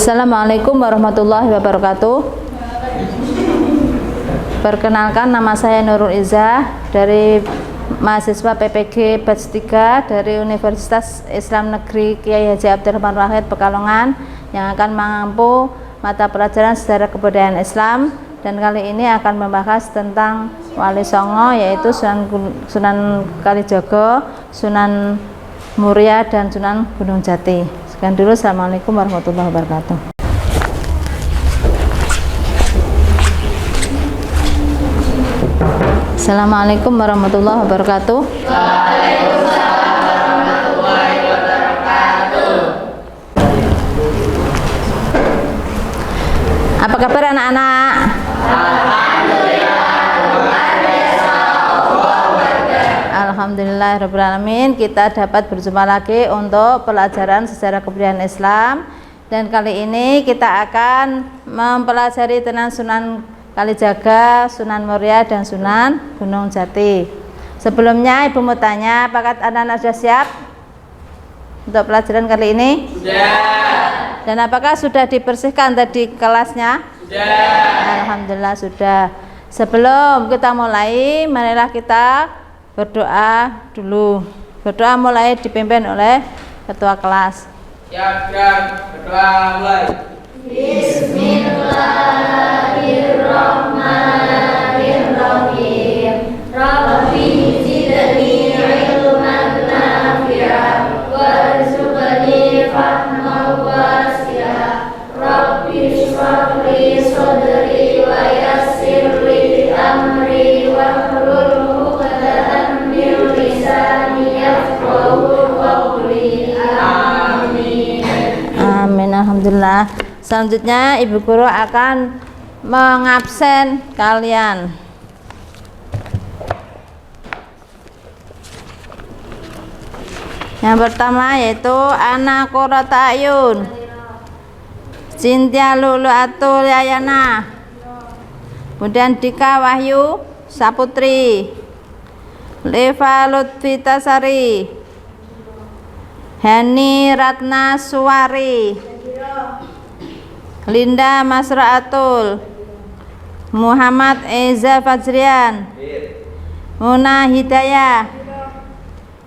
Assalamualaikum warahmatullahi wabarakatuh. Perkenalkan, nama saya Nurul Izzah dari mahasiswa PPG Batch 3 dari Universitas Islam Negeri Kiai Haji Abdurrahman Wahid Pekalongan yang akan mengampu mata pelajaran sejarah kebudayaan Islam, dan kali ini akan membahas tentang Wali Songo, yaitu Sunan Kalijaga, Sunan Muria, dan Sunan Gunung Jati. Sekian dulu. Assalamualaikum warahmatullahi wabarakatuh. Assalamualaikum warahmatullahi wabarakatuh. Waalaikumsalam warahmatullahi wabarakatuh. Apa kabar anak-anak? Alhamdulillahirrahmanirrahim. Kita dapat berjumpa lagi untuk pelajaran sejarah kebudayaan Islam, dan kali ini kita akan mempelajari tentang Sunan Kalijaga, Sunan Muria, dan Sunan Gunung Jati. Sebelumnya Ibu mau tanya, apakah anak-anak sudah siap untuk pelajaran kali ini? Sudah. Dan apakah sudah dibersihkan tadi kelasnya? Sudah. Alhamdulillah sudah. Sebelum kita mulai, marilah kita berdoa dulu. Berdoa mulai dipimpin oleh ketua kelas. Siap, berdoa mulai. Bismillahirrahmanirrahim. Rabbi zidni ilman nafi'a warzuqni fahman wasi'a. Rabbi shrah li sadri wa yassir li amri wahlul 'uqdatam min lisani yafqahu qawli. Amin. Amin. Alhamdulillah. Selanjutnya Ibu Guru akan mengabsen kalian. Yang pertama yaitu Ana Qurrata Ayun, Cynthia Luluatul Yayana, kemudian Dika Wahyu Saputri, Leva Lutfitasari, Hani Ratna Suwari, Linda Masraatul, Muhammad Eza Fajrian, Muna Hidayah,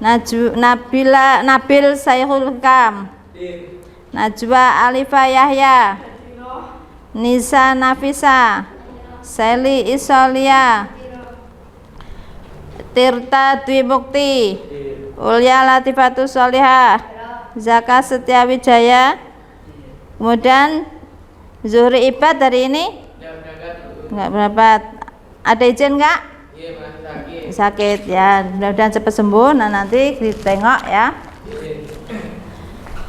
Nabil Saihul Kam, Najwa Alifa Yahya, Nisa Nafisa, Seli Isolia, Tirta Dwi Mukti, Ulya Latifatus Solihah, Zaka Setiawijaya, kemudian Zuhri Ibad hari ini enggak berangkat. Ada izin enggak? Iya, masih sakit. Sakit ya, mudah-mudahan cepat sembuh. Nah, nanti ditengok ya.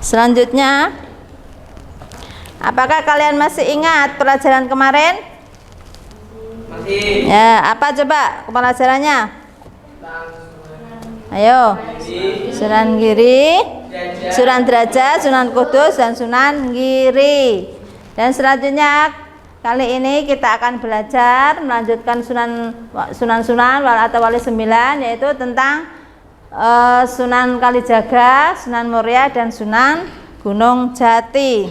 Selanjutnya, apakah kalian masih ingat pelajaran kemarin? Masih. Ya, apa coba pelajarannya? Ayo. Sunan Giri, Sunan Derajat, Sunan Kudus, dan Sunan Giri. Dan selanjutnya kali ini kita akan belajar melanjutkan Sunan atau Wali 9, yaitu tentang Sunan Kalijaga, Sunan Muria, dan Sunan Gunung Jati.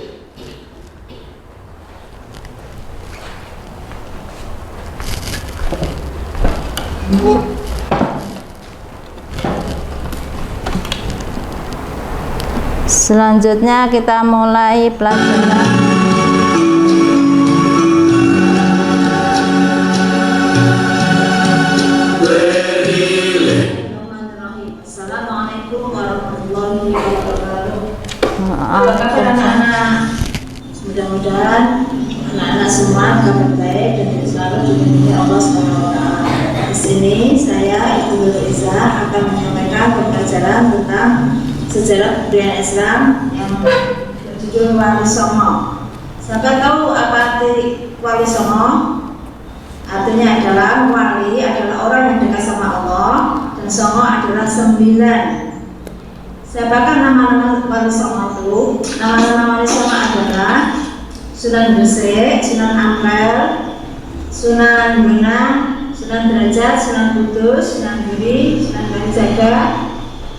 Selanjutnya kita mulai pelajaran. Assalamualaikum warahmatullahi wabarakatuh. Apa kabar anak-anak? Mudah-mudahan anak-anak semua kabar baik dan selalu dilindungi Allah SWT. Di sini saya Ibu Nurul Izzah akan menyampaikan pembelajaran tentang sejarah kebudayaan Islam yang berjudul Wali Songo. Siapa tahu apa arti Wali Songo? Artinya adalah wali adalah orang yang dekat sama Allah, dan Songo adalah 9. Siapakah nama-nama Wali Songo itu? Nama-nama Wali Songo adalah Sunan Gresik, Sunan Ampel, Sunan Bonang, Sunan Derajat, Sunan Kudus, Sunan Giri, Sunan Kalijaga,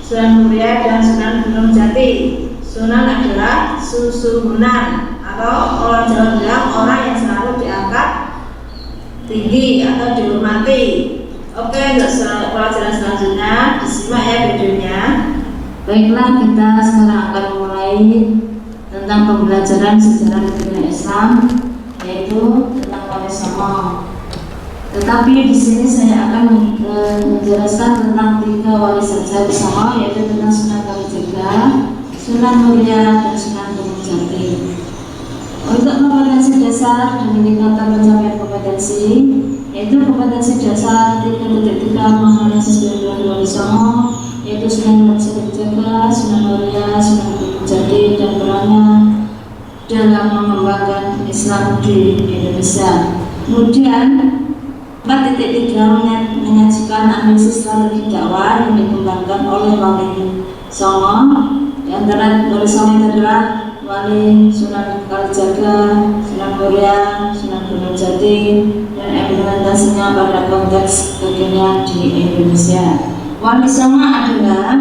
Sunan Muria, dan Sunan Gunung Jati. Sunan adalah susuhunan atau orang Jawa bilang orang yang selalu diangkat tinggi atau dihormati. Oke, untuk pelajaran selanjutnya disimak ya videonya. Baiklah, kita sekarang akan mulai tentang pembelajaran sejarah negara Islam, yaitu tentang Wali Songo. Tetapi di sini saya akan menjelaskan tentang 3 wali saja di Songo, yaitu tentang Sunan Kalijaga, Sunan Muria, dan Sunan Gunung Jati. Untuk kompetensi dasar dan indikator pencapaian kompetensi, yaitu kompetensi dasar 3.3 mengenai sejarah Wali Songo, yaitu Sunan Kalijaga, Sunan Muria, Sunan Gunung Jati, dan perannya dalam mengembangkan Islam di Indonesia. Kemudian 4.3 menyajikan analisis strategi dakwah yang dikembangkan oleh Wali Songo. Di antara Wali Songo itu adalah Wali Sunan Kalijaga, Sunan Muria, Sunan Gunung Jati, dan implementasinya pada konteks kekinian di Indonesia. Wali Songo adalah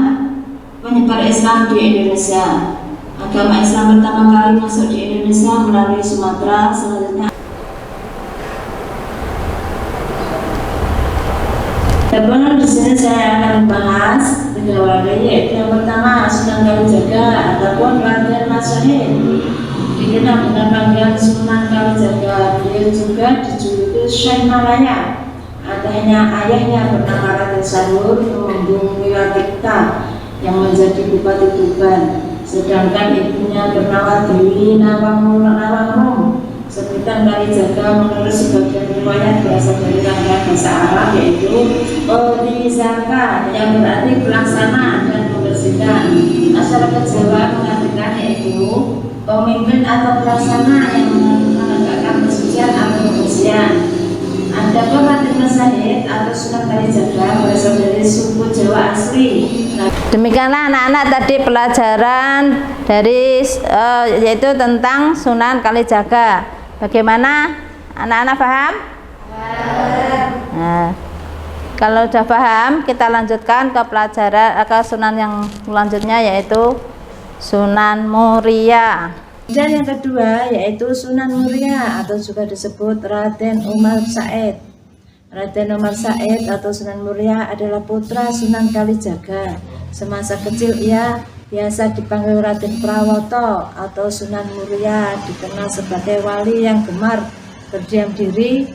penyebar Islam di Indonesia. Agama Islam pertama kali masuk di Indonesia melalui Sumatera, selanjutnya. Di sini saya akan membahas 3 wali, yaitu yang pertama Sunan Kalijaga ataupun Raden Mas Syahid, dikenal dengan panggilan Sunan Kalijaga. Beliau juga dijuluki Syekh Malaya. Ayahnya bernama Raden Sanur Tumenggung Wilatikta yang menjadi Bupati Tuban, sedangkan ibunya bernama Dewi Nawangrum. Sebutan Kalijaga menurut sebagian riwayat berasal dari rangkaian bahasa Arab, yaitu Odisaka, yang berarti pelaksana dan membersihkan. Masyarakat Jawa mengartikan yaitu pemimpin atau pelaksana yang menegakkan kesucian atau kebersihan. Adapun Raden Mas Syahid atau Sunan Kalijaga berasal dari suku Jawa asli. Demikianlah anak-anak tadi pelajaran dari yaitu tentang Sunan Kalijaga. Bagaimana? Anak-anak paham? Nah, kalau sudah paham, kita lanjutkan ke pelajaran ke Sunan yang selanjutnya, yaitu Sunan Muria. Dan yang kedua yaitu Sunan Muria atau juga disebut Raden Umar Said. Raden Umar Said atau Sunan Muria adalah putra Sunan Kalijaga. Semasa kecil ia biasa dipanggil Raden Prawoto atau Sunan Muria, dikenal sebagai wali yang gemar berdiam diri,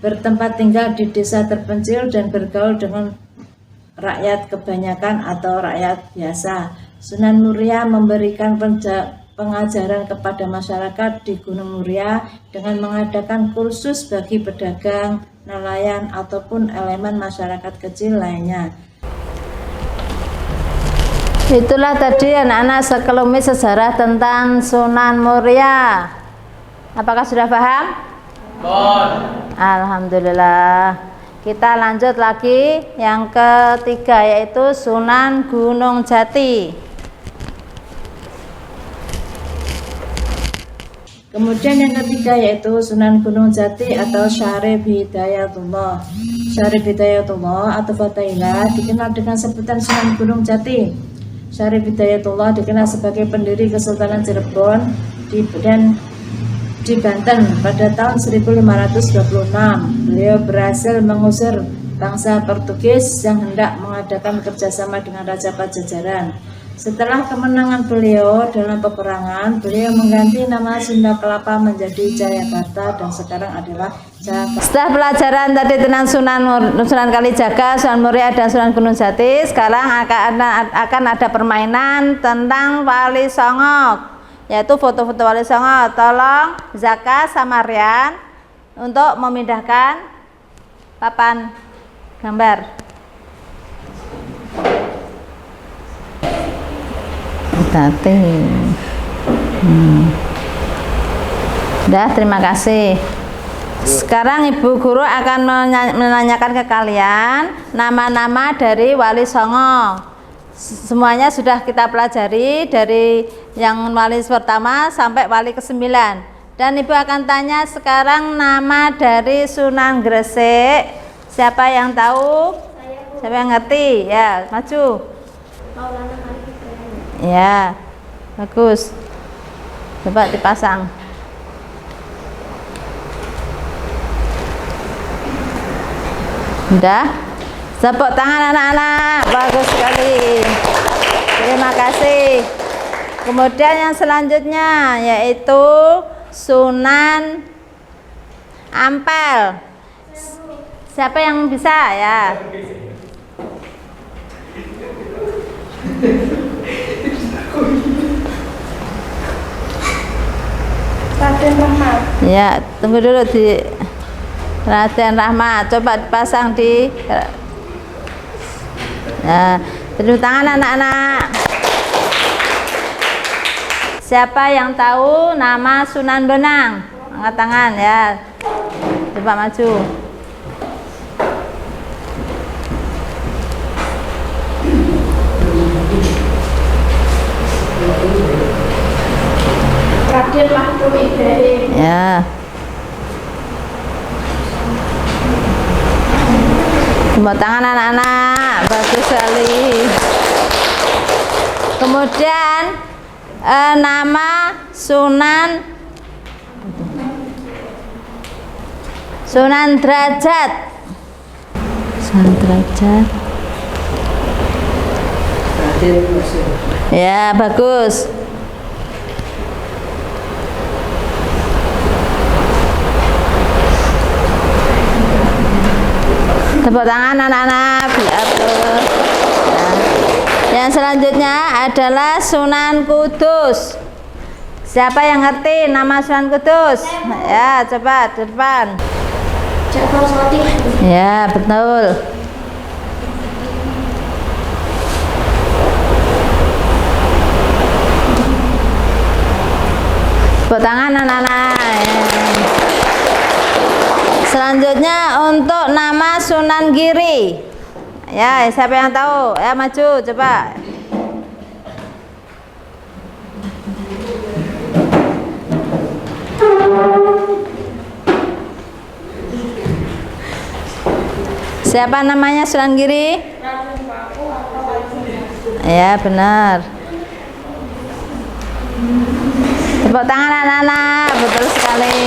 bertempat tinggal di desa terpencil dan bergaul dengan rakyat kebanyakan atau rakyat biasa. Sunan Muria memberikan pengajaran kepada masyarakat di Gunung Muria dengan mengadakan kursus bagi pedagang, nelayan, ataupun elemen masyarakat kecil lainnya. Itulah tadi anak-anak sekelumit sejarah tentang Sunan Muria. Apakah sudah paham? Alhamdulillah. Kita lanjut lagi yang ketiga, yaitu Sunan Gunung Jati. Kemudian yang ketiga yaitu Sunan Gunung Jati atau Syarif Hidayatullah. Syarif Hidayatullah atau Fatailah dikenal dengan sebutan Sunan Gunung Jati. Syarif Hidayatullah dikenal sebagai pendiri Kesultanan Cirebon dan di Banten pada tahun 1526. Beliau berhasil mengusir bangsa Portugis yang hendak mengadakan kerjasama dengan Raja Pajajaran. Setelah kemenangan beliau dalam peperangan, beliau mengganti nama Sunda Kelapa menjadi Jayakarta dan sekarang adalah Jakarta. Setelah pelajaran tadi tentang Sunan Kalijaga, Sunan Muria, dan Sunan Gunung Jati, sekarang akan ada permainan tentang Wali Songo, yaitu foto-foto Wali Songo. Tolong Zaka sama Rian untuk memindahkan papan gambar. Udah, terima kasih. Sekarang Ibu Guru akan menanyakan ke kalian nama-nama dari Wali Songo. Semuanya sudah kita pelajari dari yang wali pertama sampai wali ke-9. Dan Ibu akan tanya sekarang nama dari Sunan Gresik. Siapa yang tahu? Siapa yang ngerti? Ya, maju. Ya, bagus. Coba dipasang. Udah? Tepuk tangan anak-anak. Bagus sekali. Terima kasih. Kemudian yang selanjutnya yaitu Sunan Ampel. Siapa yang bisa ya? Raden Rahmat. Ya, tunggu dulu di Raden Rahmat. Coba dipasang di. Nah, tepuk tangan anak-anak. Siapa yang tahu nama Sunan Bonang? Angkat tangan ya. Coba maju. Raden Mahmud Ibrahim. Ya. Tepuk tangan anak-anak. Bagus sekali. Kemudian nama Sunan Derajat. Sunan Derajat. Ya, bagus. Tepuk tangan anak-anak. Yang selanjutnya adalah Sunan Kudus. Siapa yang ngerti nama Sunan Kudus? Ya, coba di depan. Ja'far Shadiq. Ya, betul. Tepuk tangan anak-anak. Selanjutnya untuk nama Sunan Giri. Ya, siapa yang tahu? Ya, maju coba. Siapa namanya Sunan Giri? Ya, benar. Tepuk tangan anak-anak, betul sekali.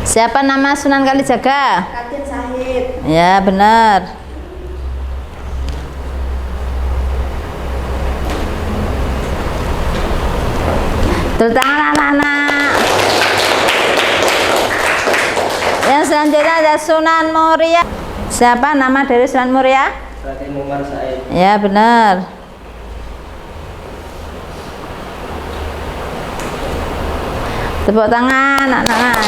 Siapa nama Sunan Kalijaga? Raden Sahid. Ya, benar. Tepuk tangan anak-anak. Yang selanjutnya ada Sunan Muria. Siapa nama dari Sunan Muria? Raden Umar Said. Ya, benar. Tepuk tangan anak-anak.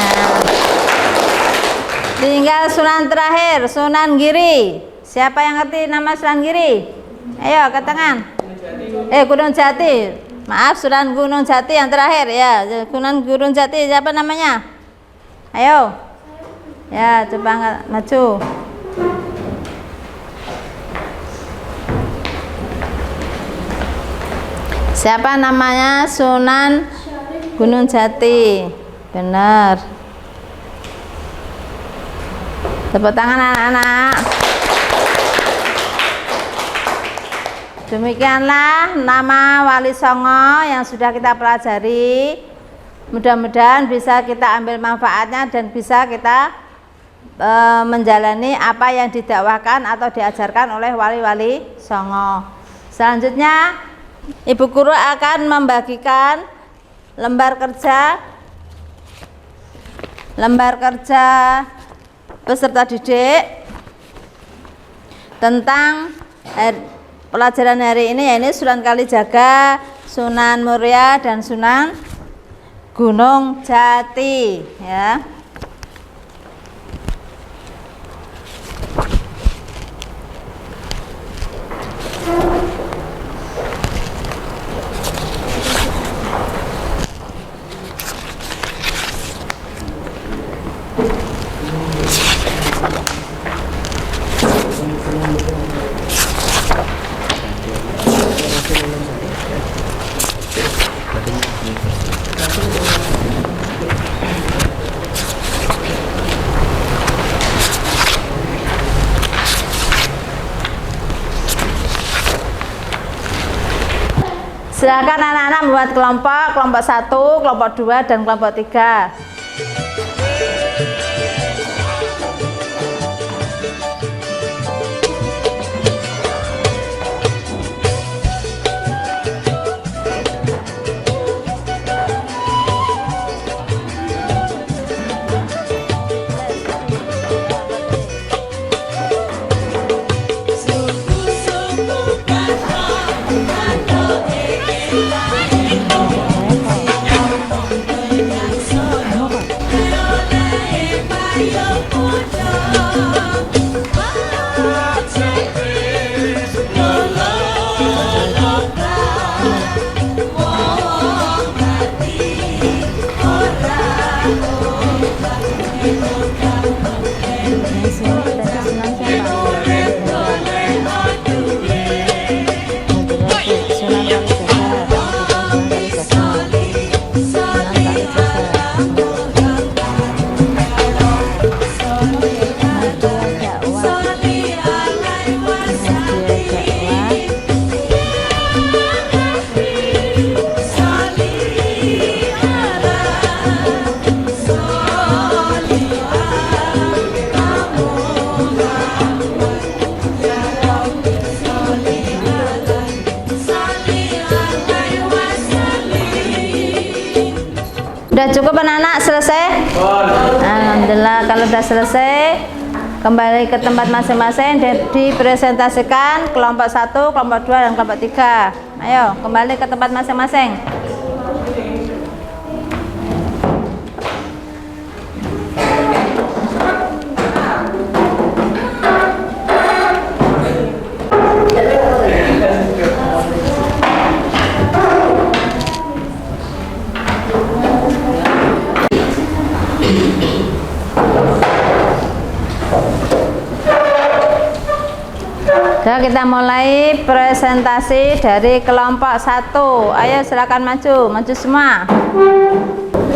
Tinggal Sunan terakhir, Sunan Giri. Siapa yang ngerti nama Sunan Giri? Ayo, ke tangan. Gunung Jati. Maaf, Sunan Gunung Jati yang terakhir ya. Sunan Gunung Jati siapa namanya? Ayo. Ya, coba maju. Siapa namanya Sunan Gunung Jati? Benar. Tepuk tangan anak-anak. Demikianlah nama Wali Songo yang sudah kita pelajari. Mudah-mudahan bisa kita ambil manfaatnya dan bisa kita menjalani apa yang didakwakan atau diajarkan oleh wali-wali Songo. Selanjutnya Ibu Guru akan membagikan lembar kerja peserta didik tentang pelajaran hari ini, yaitu Sunan Kalijaga, Sunan Muria, dan Sunan Gunung Jati ya. Silakan anak-anak membuat kelompok 1, kelompok 2, dan kelompok 3. Udah cukup anak-anak, selesai? Alhamdulillah. Kalau udah selesai, kembali ke tempat masing-masing dan dipresentasikan kelompok 1, kelompok 2, dan kelompok 3. Ayo, kembali ke tempat masing-masing. Nah, kita mulai presentasi dari kelompok 1. Ayo silakan maju semua.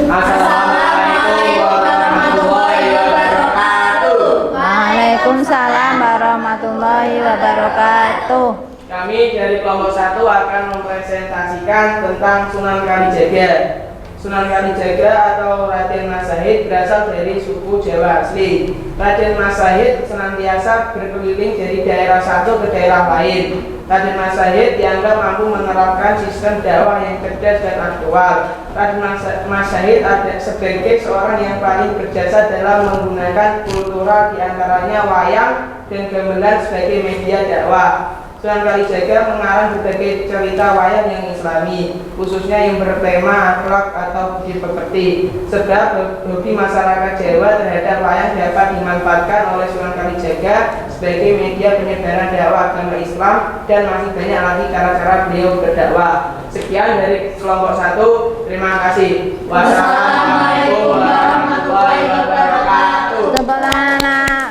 Assalamualaikum warahmatullahi wabarakatuh. Waalaikumsalam warahmatullahi wabarakatuh. Kami dari kelompok 1 akan mempresentasikan tentang Sunan Kalijaga. Sunan Kalijaga atau Raden Mas Sahid berasal dari suku Jawa asli. Raden Mas Sahid senantiasa berkeliling dari daerah satu ke daerah lain. Raden Mas Sahid dianggap mampu menerapkan sistem dakwah yang cerdas dan aktual. Raden Mas Sahid sebagai seorang yang paling berjasa dalam menggunakan kultural, diantaranya wayang dan gamelan sebagai media dakwah. Sunan Kalijaga mengarang berbagai cerita wayang yang islami, khususnya yang bertema akhlak atau budi pekerti. Sebab hobi masyarakat Jawa terhadap wayang dapat dimanfaatkan oleh Sunan Kalijaga sebagai media penyebaran dakwah agama Islam, dan masih banyak lagi cara-cara beliau berdakwah. Sekian dari kelompok 1. Terima kasih. Wassalamualaikum warahmatullahi wabarakatuh. Anak-anak,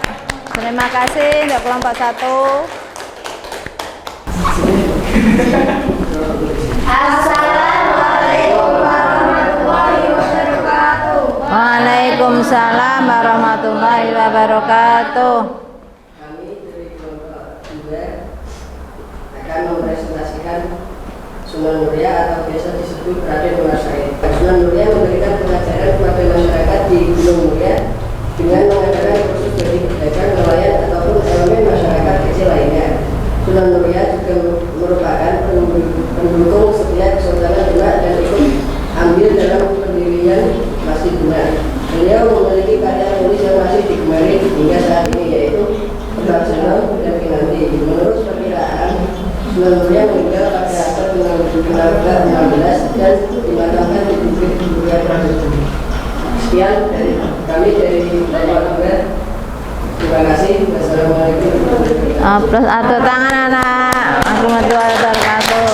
terima kasih untuk kelompok 1. Assalamualaikum warahmatullahi wabarakatuh. Waalaikumsalam warahmatullahi wabarakatuh. Kami dari kelompok 2 akan mempresentasikan Sunan Muria atau biasa disebut Raden Mas Sahid. Sunan Muria memberikan pengajaran kepada masyarakat di Gunung Muria dengan mengadakan kursus bagi pedagang, nelayan ataupun elemen masyarakat kecil lainnya. Sunan Muria juga merupakan pendukung setiap Kesultanan Demak dan ikut ambil dalam pendirian Masjid Demak. Beliau memiliki karya tulis yang masih digemari hingga saat ini, yaitu Kebab Senau dan Kinanti. Menurut perkiraan, Sunan Muria meninggal pada abad 16 dan dimakamkan di Bukit Muria Pramuka. Sekian dari kami dari kelompok 2. Terima kasih. Wassalamualaikum warahmatullahi wabarakatuh. Atau tangan anak. Warahmatullahi wabarakatuh.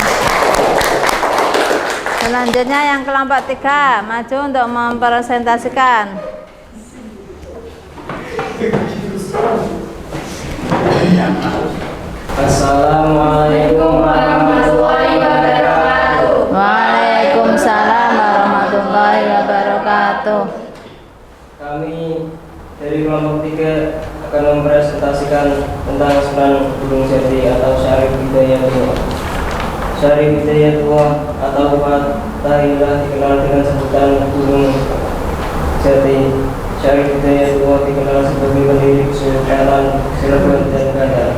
Selanjutnya yang kelompok 3 maju untuk mempresentasikan. Assalamualaikum warahmatullahi wabarakatuh. Waalaikumsalam warahmatullahi wabarakatuh. Kami dari kelompok 3 akan mempresentasikan tentang Sunan Gunung Jati atau Syarif Hidayatullah. Syarif Hidayatullah atau Fatahillah dikenal dengan sebutan Gunung Jati. Syarif Hidayatullah dikenal sebagai pendiri Sultan Cirebon dan Bandar.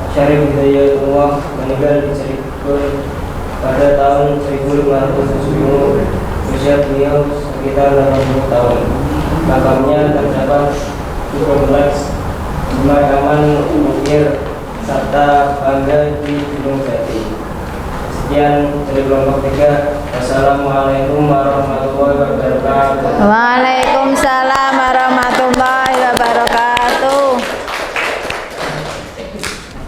Syarif Hidayatullah meninggal di Cirebon pada tahun 1570. Usia beliau sekitar 80 tahun. Makamnya terdapat di kompleks pemakaman Ukir serta Bangga di Gunung Jati. Sekian dari kelompok 3. Wassalamualaikum warahmatullahi wabarakatuh. Waalaikumsalam warahmatullahi wabarakatuh.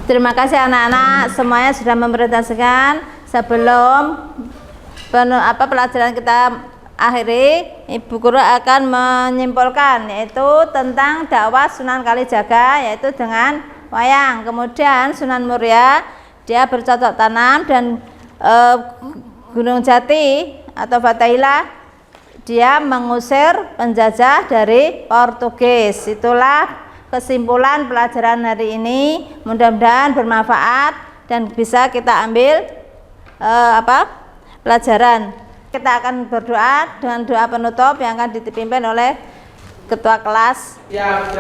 Terima kasih anak-anak, semuanya sudah mempresentasikan. Sebelum pelajaran kita akhiri, Ibu Guru akan menyimpulkan yaitu tentang dakwah Sunan Kalijaga, yaitu dengan wayang. Kemudian Sunan Muria dia bercocok tanam, dan Gunung Jati atau Fatahillah dia mengusir penjajah dari Portugis. Itulah kesimpulan pelajaran hari ini. Mudah-mudahan bermanfaat dan bisa kita ambil pelajaran. Kita akan berdoa dengan doa penutup yang akan dipimpin oleh ketua kelas. Siap,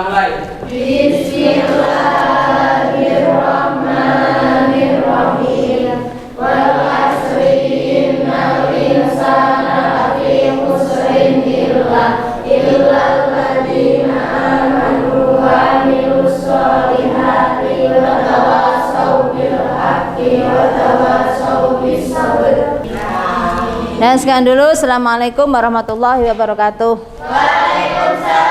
mulai. Bismillahirrahmanirrahim. Wal asri innal insana lafi khusrin illa alladziina aamanu wa 'amilus sholihati wa tawassaw bil haqqi wa tawassaw bis sabr. Dan sekian dulu. Assalamualaikum warahmatullahi wabarakatuh. Waalaikumsalam.